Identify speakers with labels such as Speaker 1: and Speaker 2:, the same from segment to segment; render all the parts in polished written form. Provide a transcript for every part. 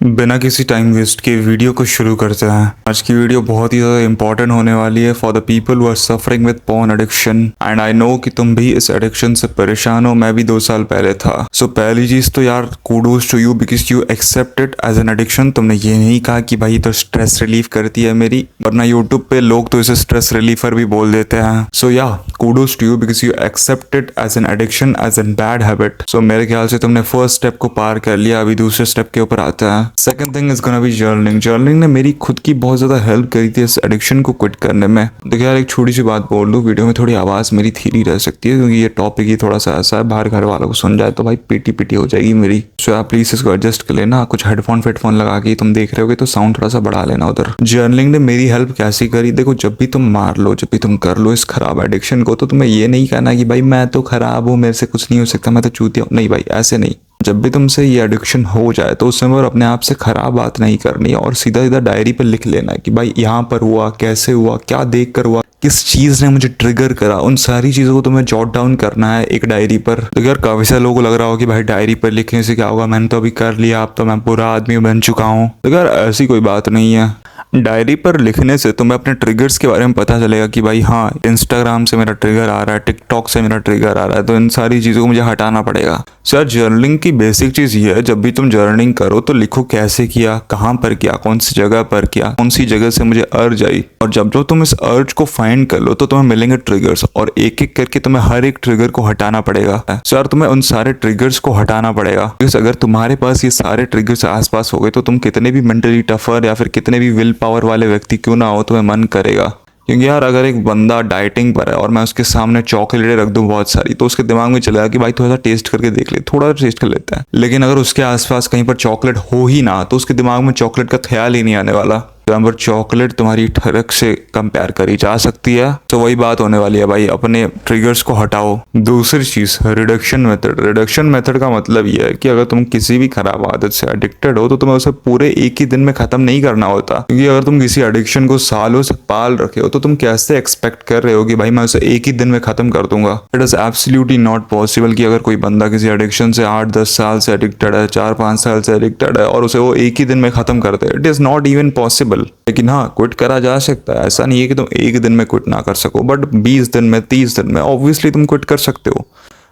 Speaker 1: बिना किसी time waste के वीडियो को शुरू करते हैं। आज की वीडियो बहुत ही ज़्यादा इंपॉर्टेंट होने वाली है for the people who are suffering with porn addiction. And I know कि तुम भी इस एडिक्शन से परेशान हो, मैं भी 2 साल पहले था। सो पहली चीज़ तो यार kudos to you because you accept it as an addiction. तुमने ये नहीं कहा कि भाई तो स्ट्रेस रिलीफ करती है मेरी, वरना यूट्यूब पे लोग तो इसे स्ट्रेस रिलीफर भी बोल देते हैं। So yeah kudos to you because you accept it as an addiction, as an bad habit. So मेरे ख्याल से तुमने फर्स्ट स्टेप को पार कर लिया, अभी दूसरे स्टेप के ऊपर आता है। Second thing is gonna be journaling. Journaling ने मेरी खुद की बहुत ज्यादा हेल्प करी थी इस एडिक्शन को क्विट करने में। देखिए यार, एक छोटी सी बात बोल दूं, वीडियो में थोड़ी आवाज मेरी धीरी रह सकती है क्योंकि ये टॉपिक ही थोड़ा सा ऐसा है, बाहर घर वालों को सुन जाए तो भाई पीटी पीटी हो जाएगी मेरी। सो आप प्लीज इसको एडजस्ट कर लेना। कुछ हेडफोन फेडफोन लगा के तुम देख रहे होगे तो साउंड थोड़ा सा बढ़ा लेना उधर। जर्नलिंग ने मेरी हेल्प कैसी करी, देखो जब भी तुम मार लो, जब भी तुम कर लो इस खराब एडिक्शन को, तो तुम्हें ये नहीं कहना कि भाई मैं तो खराब हूँ, मेरे से कुछ नहीं हो सकता, मैं तो चूतिया हूँ। नहीं भाई, ऐसे नहीं। जब भी तुमसे ये एडिक्शन हो जाए तो उस समय अपने आप से खराब बात नहीं करनी है और सीधा सीधा डायरी पर लिख लेना कि भाई यहाँ पर हुआ, कैसे हुआ, क्या देख कर हुआ, किस चीज ने मुझे ट्रिगर करा, उन सारी चीजों को तुम्हें जॉट डाउन करना है एक डायरी पर। तो यार काफी सारे लोगों को लग रहा हो कि भाई डायरी पर लिखने से क्या होगा, मैंने तो अभी कर लिया, अब तो मैं पूरा आदमी बन चुका हूँ। तो यार ऐसी कोई बात नहीं है। डायरी पर लिखने से तुम्हें अपने ट्रिगर्स के बारे में पता चलेगा कि भाई हाँ, इंस्टाग्राम से मेरा ट्रिगर आ रहा है, टिकटॉक से मेरा ट्रिगर आ रहा है, तो इन सारी चीज़ों को मुझे हटाना पड़ेगा। सो यार जर्नलिंग की बेसिक चीज़ ये है, जब भी तुम जर्नलिंग करो तो लिखो कैसे किया, कहाँ पर किया, कौन सी जगह पर किया, कौन सी जगह से मुझे अर्ज आई। और जब जो तुम इस अर्ज को फाइंड कर लो तो तुम्हें मिलेंगे ट्रिगर्स, और एक एक करके तुम्हें हर एक ट्रिगर को हटाना पड़ेगा। सो यार तुम्हें उन सारे ट्रिगर्स को हटाना पड़ेगा, बिकॉज अगर तुम्हारे पास ये सारे ट्रिगर्स आसपास हो गए तो तुम कितने भी मेंटली टफर या फिर कितने भी विल पावर वाले व्यक्ति क्यों ना हो, तुम्हें मन करेगा। क्योंकि यार अगर एक बंदा डाइटिंग पर है और मैं उसके सामने चॉकलेटें रख दूं बहुत सारी, तो उसके दिमाग में चलेगा कि भाई थोड़ा सा टेस्ट करके देख ले, थोड़ा सा टेस्ट कर लेता है। लेकिन अगर उसके आसपास कहीं पर चॉकलेट हो ही ना तो उसके दिमाग में चॉकलेट का ख्याल ही नहीं आने वाला। जहाँ पर चॉकलेट तुम्हारी ठरक से कंपेयर करी जा सकती है। तो वही बात होने वाली है भाई, अपने ट्रिगर्स को हटाओ। दूसरी चीज, रिडक्शन मेथड। रिडक्शन मेथड का मतलब यह है कि अगर तुम किसी भी खराब आदत से एडिक्टेड हो तो तुम्हें उसे पूरे एक ही दिन में खत्म नहीं करना होता। क्योंकि अगर तुम किसी एडिक्शन को सालों से पाल रखे हो तो तुम कैसे एक्सपेक्ट कर रहे हो कि भाई मैं उसे एक ही दिन में खत्म कर दूंगा। It is absolutely not possible कि अगर कोई बंदा किसी एडिक्शन से 8-10 साल से एडिक्टेड है, 4-5 साल से एडिक्टेड है और उसे वो एक ही दिन में खत्म कर दे। It is not even possible. लेकिन हाँ, क्विट करा जा सकता है। ऐसा नहीं है कि तुम एक दिन में क्विट ना कर सको, बट 20 दिन में, 30 दिन में ऑब्वियसली तुम क्विट कर सकते हो।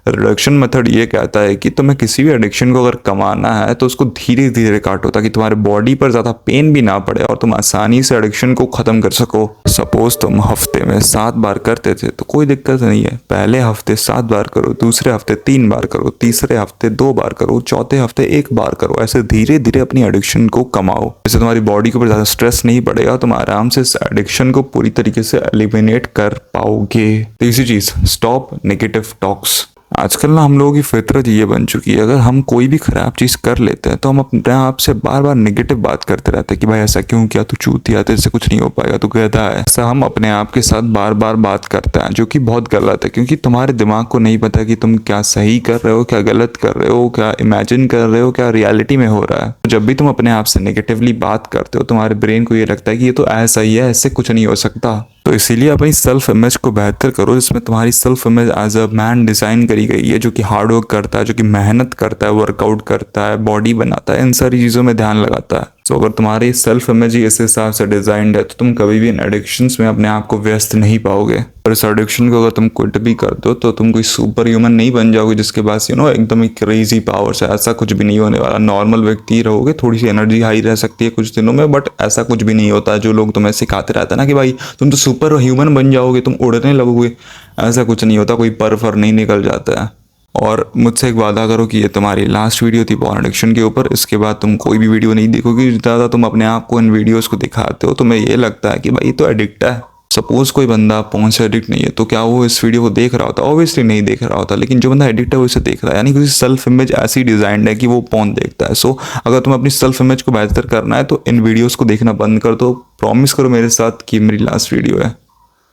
Speaker 1: रिडक्शन मेथड ये कहता है कि तुम्हें किसी भी एडिक्शन को अगर कमाना है तो उसको धीरे धीरे काटो, ताकि तुम्हारे बॉडी पर ज्यादा पेन भी ना पड़े और तुम आसानी से एडिक्शन को खत्म कर सको। सपोज तुम हफ्ते में 7 बार करते थे तो कोई दिक्कत नहीं है, पहले हफ्ते 7 बार करो, दूसरे हफ्ते 3 बार करो, तीसरे हफ्ते 2 बार करो, चौथे हफ्ते 1 बार करो। ऐसे धीरे धीरे अपनी एडिक्शन को कमाओ। इससे तुम्हारी बॉडी के ऊपर ज्यादा स्ट्रेस नहीं पड़ेगा, तुम आराम से इस एडिक्शन को पूरी तरीके से एलिमिनेट कर पाओगे। तीसरी चीज, स्टॉप नेगेटिव टॉक्स। आजकल ना हम लोगों की फितरत ये बन चुकी है, अगर हम कोई भी खराब चीज कर लेते हैं तो हम अपने आप से बार बार नेगेटिव बात करते रहते हैं कि भाई ऐसा क्यों किया, तू चूतिया, तेरे से कुछ नहीं हो पाएगा, तू गधा है। ऐसा हम अपने आप के साथ बार बार बात करते हैं, जो कि बहुत गलत है। क्योंकि तुम्हारे दिमाग को नहीं पता कि तुम क्या सही कर रहे हो, क्या गलत कर रहे हो, क्या इमेजिन कर रहे हो, क्या रियलिटी में हो रहा है। तो जब भी तुम अपने आप से नेगेटिवली बात करते हो, तुम्हारे ब्रेन को ये लगता है कि ये तो ऐसा ही है, ऐसे कुछ नहीं हो सकता। तो इसीलिए अपनी सेल्फ इमेज को बेहतर करो, जिसमें तुम्हारी self image as a man design करी गई है, जो कि हार्ड वर्क करता है, जो कि मेहनत करता है, वर्कआउट करता है, बॉडी बनाता है, इन सारी चीज़ों में ध्यान लगाता है। तो अगर तुम्हारी सेल्फ इमेज ही इस हिसाब से डिजाइंड है तो तुम कभी भी इन एडिक्शंस में अपने आप को व्यस्त नहीं पाओगे। और इस एडिक्शन को अगर तुम क्विट भी कर दो तो तुम कोई सुपर ह्यूमन नहीं बन जाओगे जिसके पास एकदम ही क्रेजी पावर्स है। ऐसा कुछ भी नहीं होने वाला। नॉर्मल व्यक्ति रहोगे, थोड़ी सी एनर्जी हाई रह सकती है कुछ दिनों में, बट ऐसा कुछ भी नहीं होता जो लोग तुम्हें सिखाते रहते हैं ना कि भाई तुम तो सुपर ह्यूमन बन जाओगे, तुम उड़ने लगोगे। ऐसा कुछ नहीं होता, कोई पर फर नहीं निकल जाता है। और मुझसे एक वादा करो कि ये तुम्हारी लास्ट वीडियो थी पोर्न एडिक्शन के ऊपर। इसके बाद तुम कोई भी वीडियो नहीं देखोगे। ज़्यादा तुम अपने आप को इन वीडियोस को दिखाते हो तो तुम्हें ये लगता है कि भाई तो एडिक्ट है। सपोज कोई बंदा पोर्न से एडिक्ट नहीं है तो क्या वो इस वीडियो को देख रहा होता? ऑब्वियसली नहीं देख रहा होता। लेकिन जो बंदा एडिक्ट है वो इसे देख रहा है, यानी कि सेल्फ इमेज ऐसी डिजाइंड है कि वो पोर्न देखता है। सो अगर तुम्हें अपनी सेल्फ इमेज को बेहतर करना है तो इन वीडियोस को देखना बंद कर दो। प्रॉमिस करो मेरे साथ कि मेरी लास्ट वीडियो है।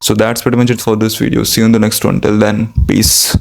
Speaker 1: So that's pretty much it for this video. See you in the next one. Till then, peace.